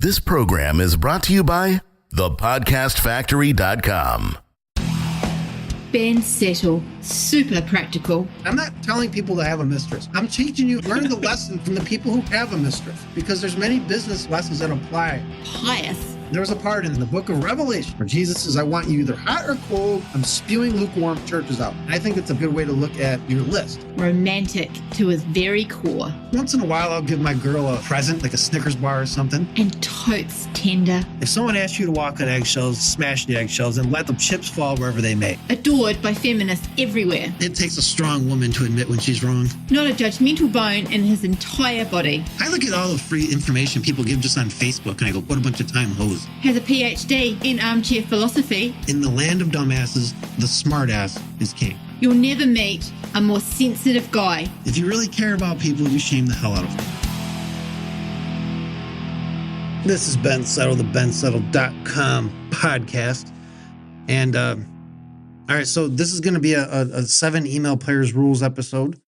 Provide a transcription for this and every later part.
This program is brought to you by thepodcastfactory.com. Ben Settle, super practical. I'm not telling people to have a mistress. I'm teaching you, learn the lesson from the people who have a mistress, because there's many business lessons that apply. Pious. There's a part in the book of Revelation where Jesus says, I want you either hot or cold. I'm spewing lukewarm churches out. And I think it's a good way to look at your list. Romantic to his very core. Once in a while, I'll give my girl a present, like a Snickers bar or something. And totes tender. If someone asks you to walk on eggshells, smash the eggshells and let the chips fall wherever they may. Adored by feminists everywhere. It takes a strong woman to admit when she's wrong. Not a judgmental bone in his entire body. I look at all the free information people give just on Facebook and I go, what a bunch of time hose. Has a PhD in armchair philosophy. In the land of dumbasses, the smartass is king. You'll never meet a more sensitive guy. If you really care about people, you shame the hell out of them. This is Ben Settle, the bensettle.com podcast. And, all right, so this is going to be a 7 email players rules episode.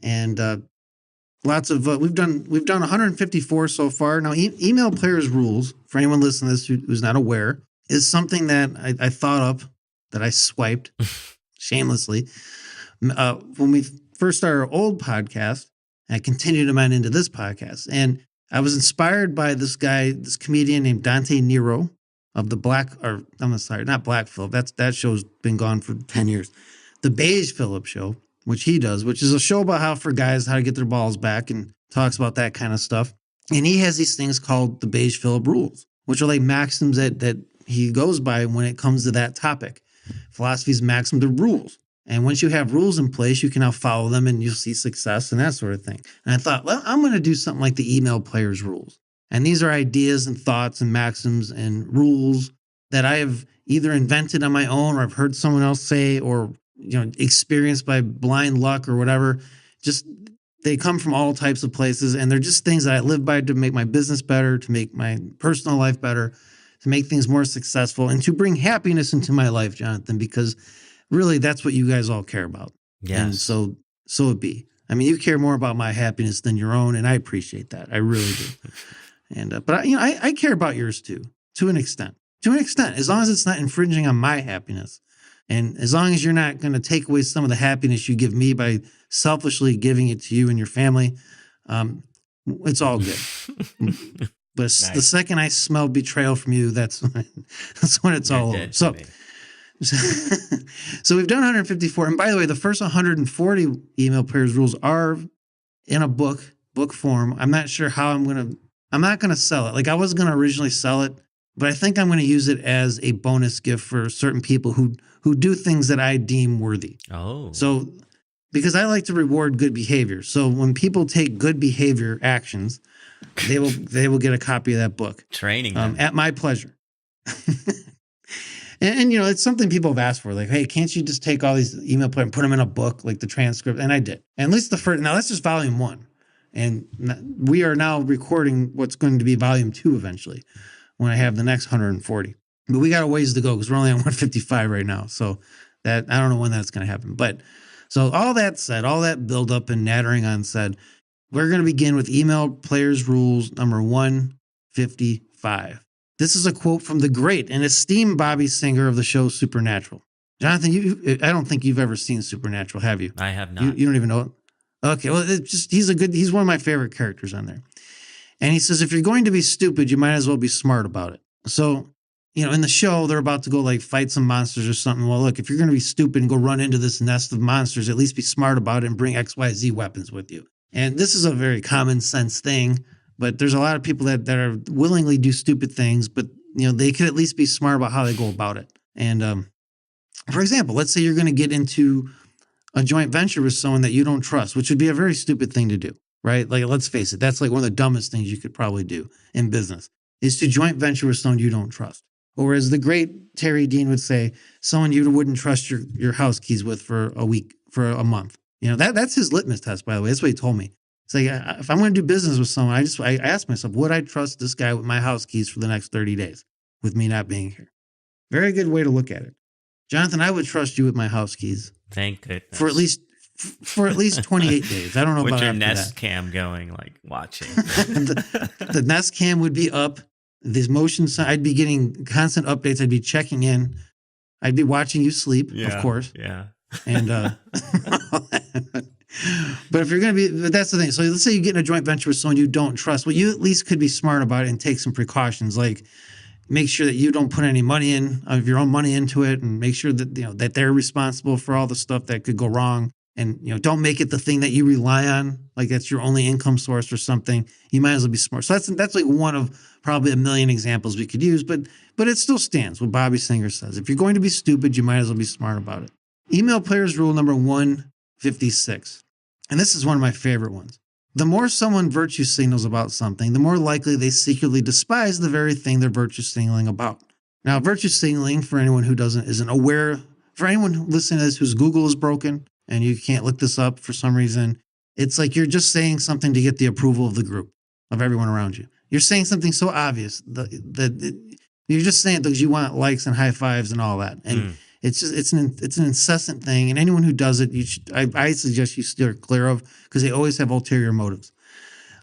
And lots of, we've done 154 so far. Now, email players rules, for anyone listening to this who's not aware, is something that I thought up, that I swiped shamelessly. When we first started our old podcast, and I continued to mine into this podcast. And I was inspired by this guy, this comedian named Dante Nero of the not Black Phillip. That show's been gone for 10 years. The Beige Phillip Show, which he does, which is a show about how to get their balls back and talks about that kind of stuff. And he has these things called the Beige Phillip rules, which are like maxims that he goes by when it comes to that topic. Philosophy's maxim, the rules. And once you have rules in place, you can now follow them and you'll see success and that sort of thing. And I thought, well, I'm going to do something like the email players rules. And these are ideas and thoughts and maxims and rules that I have either invented on my own or I've heard someone else say or experienced by blind luck or whatever. Just they come from all types of places. And they're just things that I live by to make my business better, to make my personal life better, to make things more successful, and to bring happiness into my life, Jonathan, because really, that's what you guys all care about. Yes. And so it be. I mean, you care more about my happiness than your own, and I appreciate that. I really do. And but I care about yours too, to an extent. To an extent, as long as it's not infringing on my happiness, and as long as you're not going to take away some of the happiness you give me by selfishly giving it to you and your family, it's all good. But nice. The second I smell betrayal from you, that's when it's all over. So we've done 154. And by the way, the first 140 email players rules are in a book form. I'm not sure how I'm not going to sell it. Like I was going to originally sell it, but I think I'm going to use it as a bonus gift for certain people who do things that I deem worthy. Oh. So because I like to reward good behavior. So when people take good behavior actions, they will get a copy of that book. Training them. At my pleasure. And it's something people have asked for. Like, hey, can't you just take all these email players and put them in a book, like the transcript? And I did. And at least the first, now that's just volume 1. And we are now recording what's going to be volume 2 eventually when I have the next 140. But we got a ways to go because we're only on 155 right now. So that I don't know when that's going to happen. But so all that said, all that build up and nattering on said, we're going to begin with email players rules number 155. This is a quote from the great and esteemed Bobby Singer of the show Supernatural. Jonathan, I don't think you've ever seen Supernatural, have you? I have not. You don't even know it? Okay, well, he's one of my favorite characters on there. And he says, if you're going to be stupid, you might as well be smart about it. So, in the show, they're about to go like fight some monsters or something. Well, look, if you're going to be stupid and go run into this nest of monsters, at least be smart about it and bring XYZ weapons with you. And this is a very common sense thing. But there's a lot of people that are willingly do stupid things, but they could at least be smart about how they go about it. And for example, let's say you're going to get into a joint venture with someone that you don't trust, which would be a very stupid thing to do, right? Like, let's face it, that's like one of the dumbest things you could probably do in business is to joint venture with someone you don't trust. Or as the great Terry Dean would say, someone you wouldn't trust your house keys with for a week, for a month. That's his litmus test, by the way. That's what he told me. It's like, if I'm going to do business with someone, I ask myself, would I trust this guy with my house keys for the next 30 days with me not being here? Very good way to look at it. Jonathan, I would trust you with my house keys. Thank goodness. For at least 28 days. I don't know with about your after Nest that. Cam going, like watching. the Nest Cam would be up. These I'd be getting constant updates. I'd be checking in. I'd be watching you sleep, of course. Yeah. And, but if you're going to be, but that's the thing. So let's say you get in a joint venture with someone you don't trust. Well, you at least could be smart about it and take some precautions, like make sure that you don't put any money of your own money into it, and make sure that, that they're responsible for all the stuff that could go wrong. And, don't make it the thing that you rely on, like that's your only income source or something. You might as well be smart. So that's like one of probably a million examples we could use, but it still stands what Bobby Singer says. If you're going to be stupid, you might as well be smart about it. Email players rule number 156. And this is one of my favorite ones. The more someone virtue signals about something, the more likely they secretly despise the very thing they're virtue signaling about. Now, virtue signaling, for anyone who isn't aware, for anyone listening to this whose Google is broken and you can't look this up for some reason, it's like you're just saying something to get the approval of the group, of everyone around you. You're saying something so obvious that you're just saying it because you want likes and high fives and all that. And it's an incessant thing. And anyone who does it, I suggest you steer clear of, because they always have ulterior motives.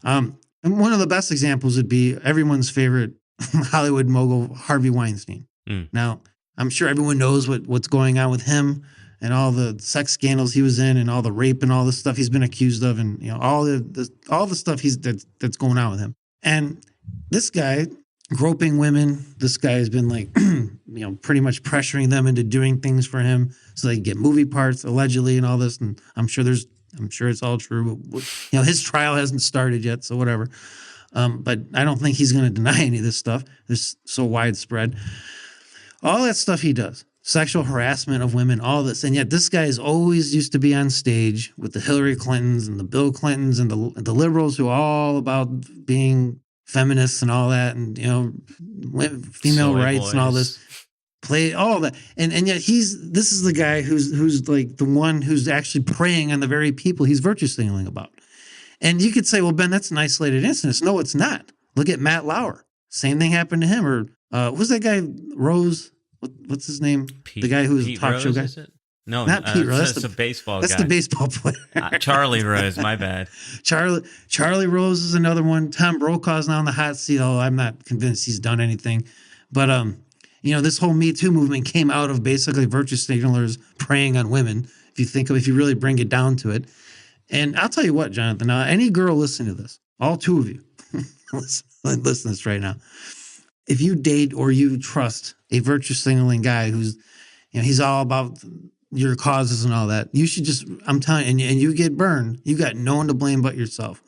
And one of the best examples would be everyone's favorite Hollywood mogul, Harvey Weinstein. Now, I'm sure everyone knows what's going on with him and all the sex scandals he was in and all the rape and all the stuff he's been accused of, and all the stuff that's going on with him. And this guy groping women, this guy has been like, pretty much pressuring them into doing things for him so they can get movie parts allegedly and all this. And I'm sure it's all true, but his trial hasn't started yet. So whatever. But I don't think he's going to deny any of this stuff. It's so widespread. All that stuff he does, sexual harassment of women, all this. And yet this guy is always used to be on stage with the Hillary Clintons and the Bill Clintons and the liberals who are all about being feminists and all that, and female rights and all this, play all that, and yet this is the guy who's like the one who's actually preying on the very people he's virtue signaling about. And you could say, well, Ben, that's an isolated instance. No, it's not. Look at Matt Lauer. Same thing happened to him. Or who's that guy? Rose. What's his name? The guy who's a talk show guy. Is it? No, not Pete Rose. That's a baseball guy. That's the baseball player. Charlie Rose, my bad. Charlie Rose is another one. Tom Brokaw's now on the hot seat. Oh, I'm not convinced he's done anything. But, this whole Me Too movement came out of basically virtue signalers preying on women, if you really bring it down to it. And I'll tell you what, Jonathan, now, any girl listening to this, all two of you, listen to this right now. If you date or you trust a virtue signaling guy who's, he's all about your causes and all that, you should just, I'm telling you, and you get burned, you got no one to blame but yourself,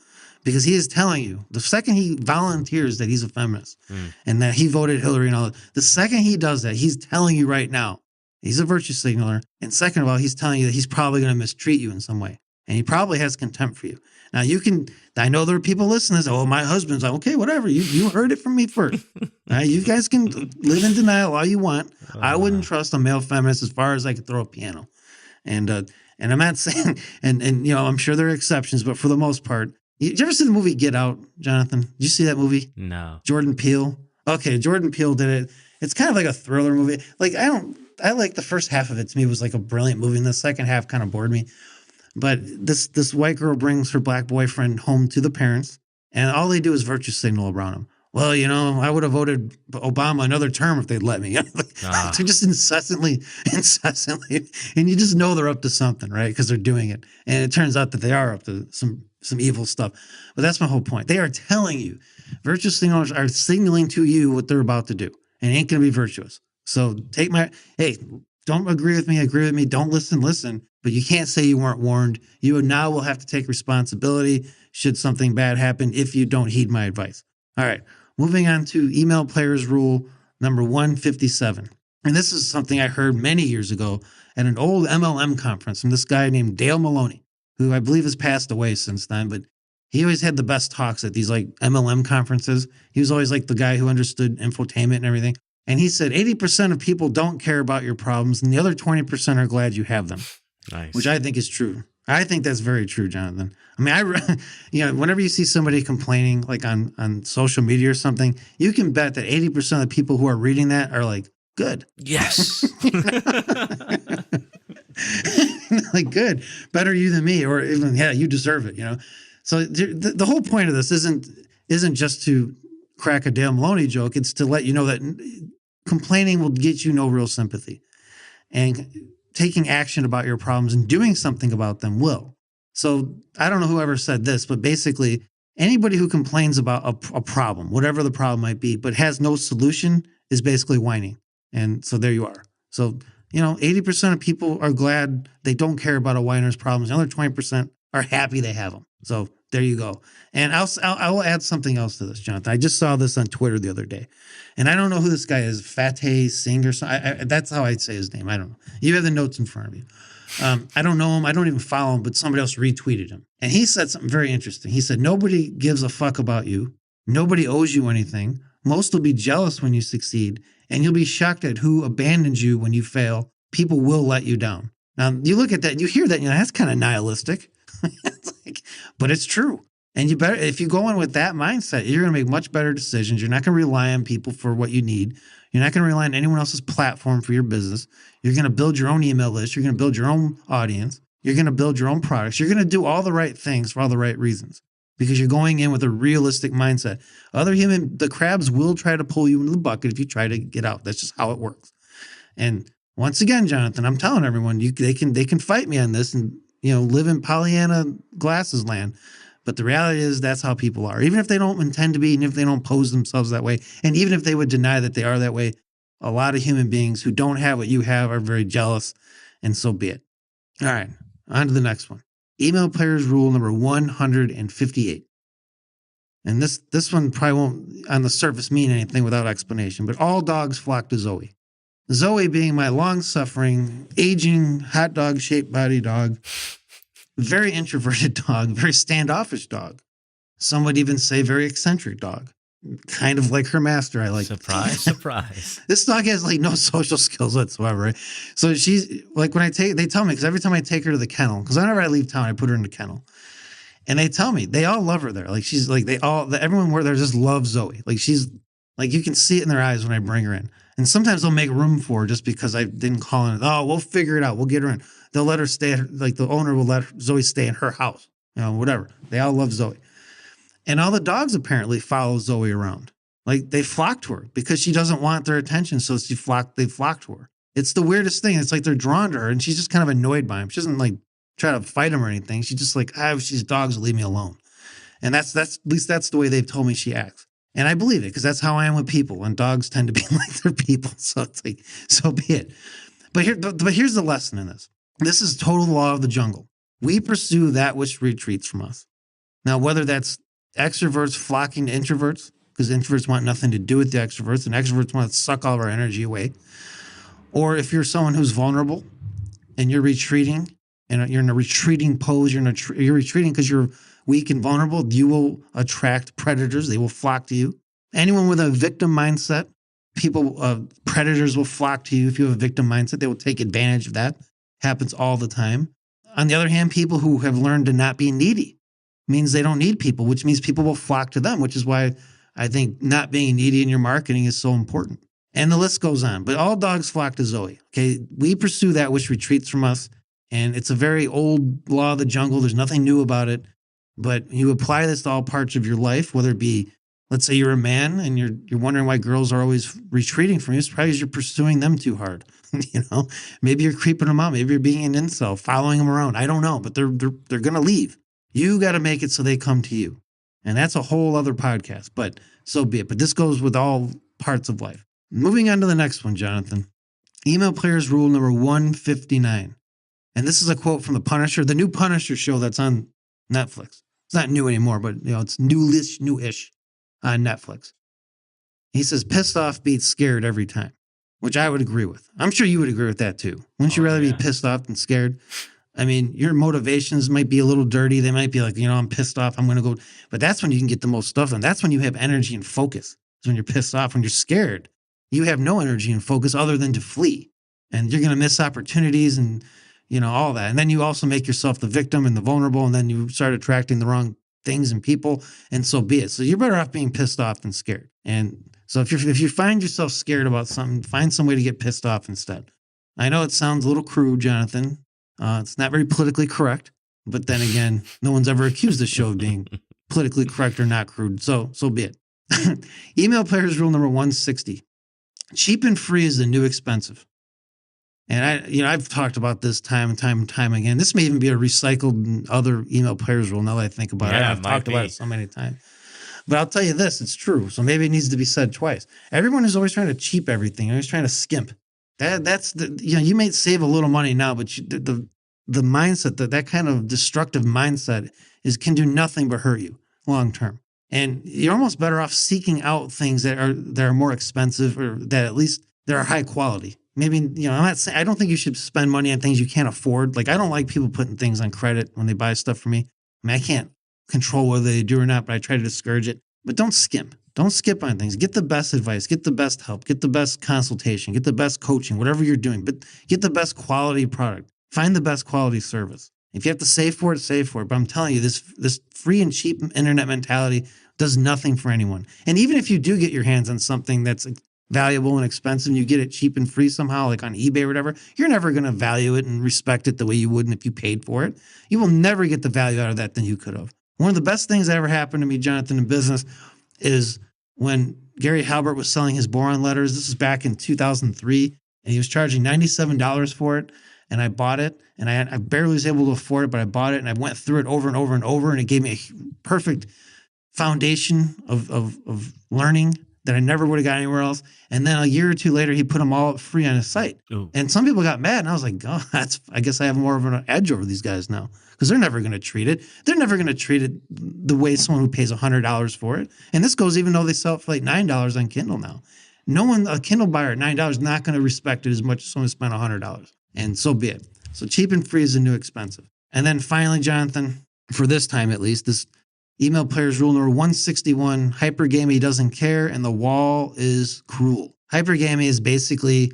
because he is telling you the second he volunteers that he's a feminist and that he voted Hillary and all that, the second he does that, he's telling you right now he's a virtue signaler. And second of all, he's telling you that he's probably going to mistreat you in some way, and he probably has contempt for you. Now I know there are people listening to this, oh, my husband's like, okay, whatever, you heard it from me first. You guys can live in denial all you want. I wouldn't trust a male feminist as far as I could throw a piano. And I'm not saying, and I'm sure there are exceptions, but for the most part, did you ever see the movie Get Out, Jonathan? Did you see that movie? No. Jordan Peele. Okay, Jordan Peele did it. It's kind of like a thriller movie. Like I like the first half of it. To me, it was like a brilliant movie, and the second half kind of bored me. But this white girl brings her black boyfriend home to the parents, and all they do is virtue signal around him. Well, I would have voted Obama another term if they'd let me. They're just incessantly, and you just know they're up to something, right? Because they're doing it, and it turns out that they are up to some evil stuff. But that's my whole point. They are telling you, virtue signalers are signaling to you what they're about to do, and it ain't going to be virtuous. So hey, don't agree with me, don't listen, but you can't say you weren't warned. You now will have to take responsibility should something bad happen if you don't heed my advice. All right, moving on to email players rule number 157. And this is something I heard many years ago at an old MLM conference from this guy named Dale Maloney, who I believe has passed away since then, but he always had the best talks at these like MLM conferences. He was always like the guy who understood infotainment and everything. And he said 80% of people don't care about your problems, and the other 20% are glad you have them. Nice. Which I think is true. I think that's very true, Jonathan. I mean, whenever you see somebody complaining like on social media or something, you can bet that 80% of the people who are reading that are like, good. Yes. Like, good. Better you than me. Or even, yeah, you deserve it, So the whole point of this isn't just to crack a Dale Maloney joke. It's to let you know that complaining will get you no real sympathy. And taking action about your problems and doing something about them will. So I don't know whoever said this, but basically anybody who complains about a problem, whatever the problem might be, but has no solution is basically whining. And so there you are. So, 80% of people are glad they don't care about a whiner's problems. The other 20% are happy they have them. So there you go. And I will add something else to this, Jonathan. I just saw this on Twitter the other day. And I don't know who this guy is, Fateh Singh or something. That's how I'd say his name. I don't know. You have the notes in front of you. I don't know him. I don't even follow him, but somebody else retweeted him. And he said something very interesting. He said, nobody gives a fuck about you. Nobody owes you anything. Most will be jealous when you succeed. And you'll be shocked at who abandons you when you fail. People will let you down. Now, you look at that and you hear that, that's kind of nihilistic. But it's true. And you better, if you go in with that mindset, you're going to make much better decisions. You're not going to rely on people for what you need. You're not going to rely on anyone else's platform for your business. You're going to build your own email list. You're going to build your own audience. You're going to build your own products. You're going to do all the right things for all the right reasons because you're going in with a realistic mindset. The crabs will try to pull you into the bucket if you try to get out. That's just how it works. And once again, Jonathan, I'm telling everyone, they can fight me on this and, live in Pollyanna glasses land. But the reality is that's how people are. Even if they don't intend to be, and if they don't pose themselves that way, and even if they would deny that they are that way, a lot of human beings who don't have what you have are very jealous, and so be it. All right, on to the next one. Email players rule number 158. And this one probably won't, on the surface, mean anything without explanation, but all dogs flock to Zoe. Zoe being my long-suffering, aging, hot dog-shaped body dog, very introverted dog, very standoffish dog. Some would even say very eccentric dog. Kind of like her master, I like. Surprise. This dog has no social skills whatsoever, right? So she's like, they tell me, because every time I take her to the kennel, because whenever I leave town, I put her in the kennel. And they tell me, they all love her there. She's everyone where there just loves Zoe. She's you can see it in their eyes when I bring her in. And sometimes they'll make room for her just because I didn't call in. Oh, we'll figure it out. We'll get her in. They'll let her stay the owner will let Zoe stay in her house, whatever. They all love Zoe. And all the dogs apparently follow Zoe around. They flock to her because she doesn't want their attention. So they flock to her. It's the weirdest thing. It's they're drawn to her and she's just kind of annoyed by him. She doesn't try to fight him or anything. She's just she's dogs, leave me alone. And that's at least that's the way they've told me she acts. And I believe it because that's how I am with people. And dogs tend to be like their people. So it's so be it. But here's the lesson in this. This is total law of the jungle. We pursue that which retreats from us. Now, whether that's extroverts flocking to introverts, because introverts want nothing to do with the extroverts, and extroverts want to suck all of our energy away. Or if you're someone who's vulnerable and you're retreating, and you're in a retreating pose, you're retreating because you're weak and vulnerable, you will attract predators. They will flock to you. Anyone with a victim mindset, predators will flock to you. If you have a victim mindset, they will take advantage of that. Happens all the time. On the other hand, people who have learned to not be needy means they don't need people, which means people will flock to them, which is why I think not being needy in your marketing is so important. And the list goes on. But all dogs flock to Zoe. Okay, we pursue that which retreats from us. And it's a very old law of the jungle. There's nothing new about it. But you apply this to all parts of your life, whether it be, let's say you're a man and you're wondering why girls are always retreating from you. It's probably because you're pursuing them too hard. Maybe you're creeping them out. Maybe you're being an incel, following them around. I don't know, but they're going to leave. You got to make it so they come to you. And that's a whole other podcast, but so be it. But this goes with all parts of life. Moving on to the next one, Jonathan. Email players rule number 159. And this is a quote from The Punisher, the new Punisher show that's on Netflix. It's not new anymore, but it's newish on Netflix. He says, pissed off beats scared every time, which I would agree with. I'm sure you would agree with that too. Wouldn't you rather be pissed off than scared? I mean, your motivations might be a little dirty. They might be I'm pissed off. I'm going to go. But that's when you can get the most stuff done. That's when you have energy and focus. It's when you're pissed off. When you're scared, you have no energy and focus other than to flee. And you're going to miss opportunities and, all that. And then you also make yourself the victim and the vulnerable. And then you start attracting the wrong things and people. And so be it. So you're better off being pissed off than scared. And so if you find yourself scared about something, find some way to get pissed off instead. I know it sounds a little crude, Jonathan. It's not very politically correct, but then again, no one's ever accused the show of being politically correct or not crude. So be it. Email players rule number 160. Cheap and free is the new expensive. And I've talked about this time and time again. This may even be a recycled other email players rule now that I think about it. Yeah, I've might talked about be. it so many times. But I'll tell you this, it's true. So maybe it needs to be said twice. Everyone is always trying to cheap everything. Always trying to skimp. That's the, you may save a little money now, but the mindset, that kind of destructive mindset can do nothing but hurt you long term. And you're almost better off seeking out things that are more expensive, or that at least that are high quality. Maybe, I'm not saying, I don't think you should spend money on things you can't afford. Like, I don't like people putting things on credit when they buy stuff from me. I mean, I can't control whether they do or not, but I try to discourage it. But don't skimp. Don't skip on things. Get the best advice, get the best help, get the best consultation, get the best coaching, whatever you're doing, but get the best quality product. Find the best quality service. If you have to save for it, save for it. But I'm telling you, this free and cheap internet mentality does nothing for anyone. And even if you do get your hands on something that's valuable and expensive, and you get it cheap and free somehow, like on eBay or whatever, you're never going to value it and respect it the way you wouldn't if you paid for it. You will never get the value out of that than you could have. One of the best things that ever happened to me, Jonathan, in business is when Gary Halbert was selling his boron letters. This was back in 2003, and he was charging $97 for it. And I bought it, and I barely was able to afford it, but I bought it, and I went through it over and over and over, and it gave me a perfect foundation of learning that I never would have got anywhere else. And then a year or two later, he put them all up free on his site. Ooh. And some people got mad, and I was like, oh, I guess I have more of an edge over these guys now, because they're never going to treat it. They're never going to treat it the way someone who pays $100 for it. And this goes even though they sell it for like $9 on Kindle now. No one, a Kindle buyer at $9 is not going to respect it as much as someone who spent $100. And so be it. So cheap and free is the new expensive. And then finally, Jonathan, for this time at least, this email players rule number 161, hypergamy doesn't care and the wall is cruel. Hypergamy is basically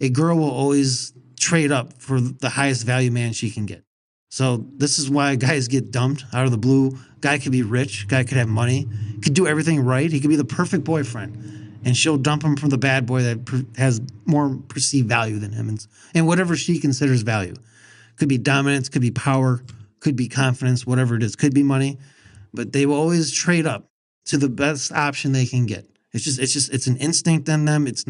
a girl will always trade up for the highest value man she can get. So this is why guys get dumped out of the blue. Guy could be rich. Guy could have money. Could do everything right. He could be the perfect boyfriend. And she'll dump him from the bad boy that has more perceived value than him. And whatever she considers value. Could be dominance, could be power, could be confidence, whatever it is. Could be money. But they will always trade up to the best option they can get. It's an instinct in them. This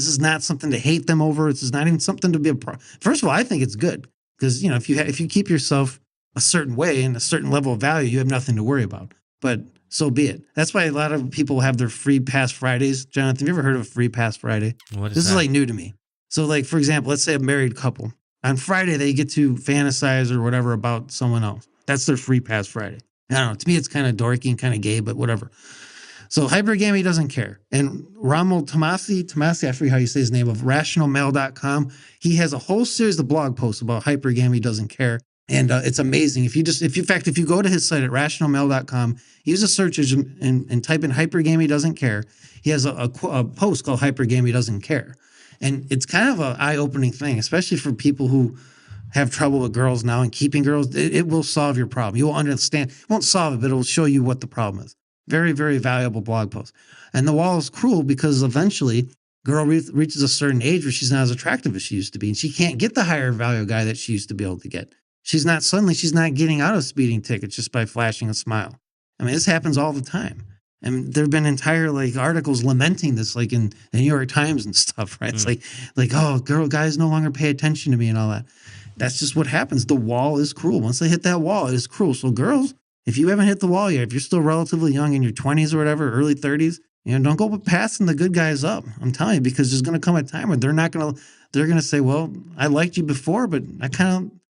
is not something to hate them over. This is not even something to be First of all, I think it's good. Because, if you keep yourself a certain way and a certain level of value, you have nothing to worry about. But so be it. That's why a lot of people have their free pass Fridays. Jonathan, have you ever heard of a free pass Friday? What is This that? is like new to me. So like, for example, let's say a married couple. On Friday, they get to fantasize or whatever about someone else. That's their free pass Friday. I don't know. To me, it's kind of dorky and kind of gay, but whatever. So hypergamy doesn't care. And Rommel Tomasi, I forget how you say his name, of rationalmail.com, he has a whole series of blog posts about hypergamy doesn't care. And it's amazing. If you go to his site at rationalmail.com, use a search engine and type in hypergamy doesn't care. He has a post called hypergamy doesn't care. And it's kind of an eye-opening thing, especially for people who have trouble with girls now and keeping girls. It will solve your problem. You will understand. It won't solve it, but it will show you what the problem is. Very, very valuable blog post. And the wall is cruel because eventually girl reaches a certain age where she's not as attractive as she used to be. And she can't get the higher value guy that she used to be able to get. She's not getting out of speeding tickets just by flashing a smile. I mean, this happens all the time. And there have been entire articles lamenting this, like in the New York Times and stuff, right? It's like, oh, guys no longer pay attention to me and all that. That's just what happens. The wall is cruel. Once they hit that wall, it is cruel. So girls, if you haven't hit the wall yet, if you're still relatively young in your 20s or whatever, early 30s, don't go passing the good guys up. I'm telling you, because there's going to come a time where they're going to say, well, I liked you before, but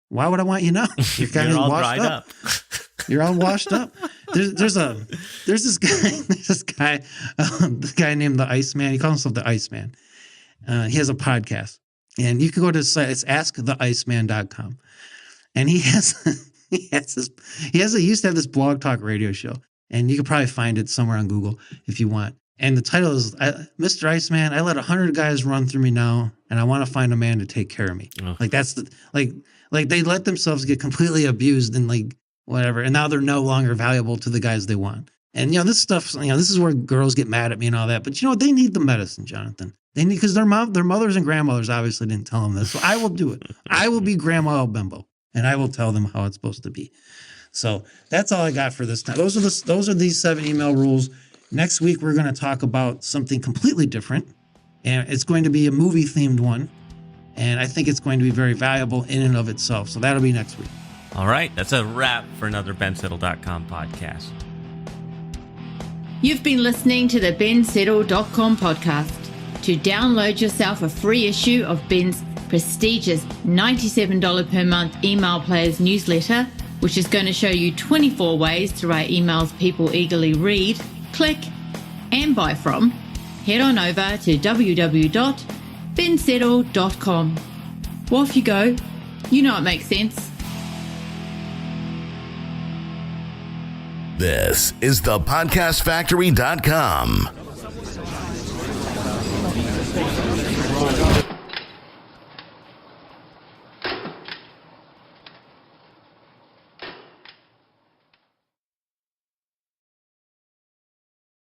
why would I want you now? You're kind of all washed dried up. You're all washed up. There's this guy, the guy named the Iceman. He calls himself the Iceman. He has a podcast, and you can go to his site. It's asktheiceman.com. And he used to have this blog talk radio show, and you could probably find it somewhere on Google if you want. And the title is Mr. Iceman. I let 100 guys run through me now, and I want to find a man to take care of me. Oh. Like they let themselves get completely abused and whatever, and now they're no longer valuable to the guys they want. And this stuff, this is where girls get mad at me and all that. But they need the medicine, Jonathan. They need, because their mothers and grandmothers obviously didn't tell them this. So I will do it. I will be Grandma El Bimbo, and I will tell them how it's supposed to be. So that's all I got for this time. Those are these 7 email rules. Next week, we're going to talk about something completely different, and it's going to be a movie-themed one, and I think it's going to be very valuable in and of itself. So that'll be next week. All right, that's a wrap for another bensettle.com podcast. You've been listening to the bensettle.com podcast. To download yourself a free issue of Ben's prestigious $97 per month email players newsletter, which is going to show you 24 ways to write emails people eagerly read, click, and buy from, head on over to www.bensettle.com. Well, off you go. You know it makes sense. This is the podcastfactory.com.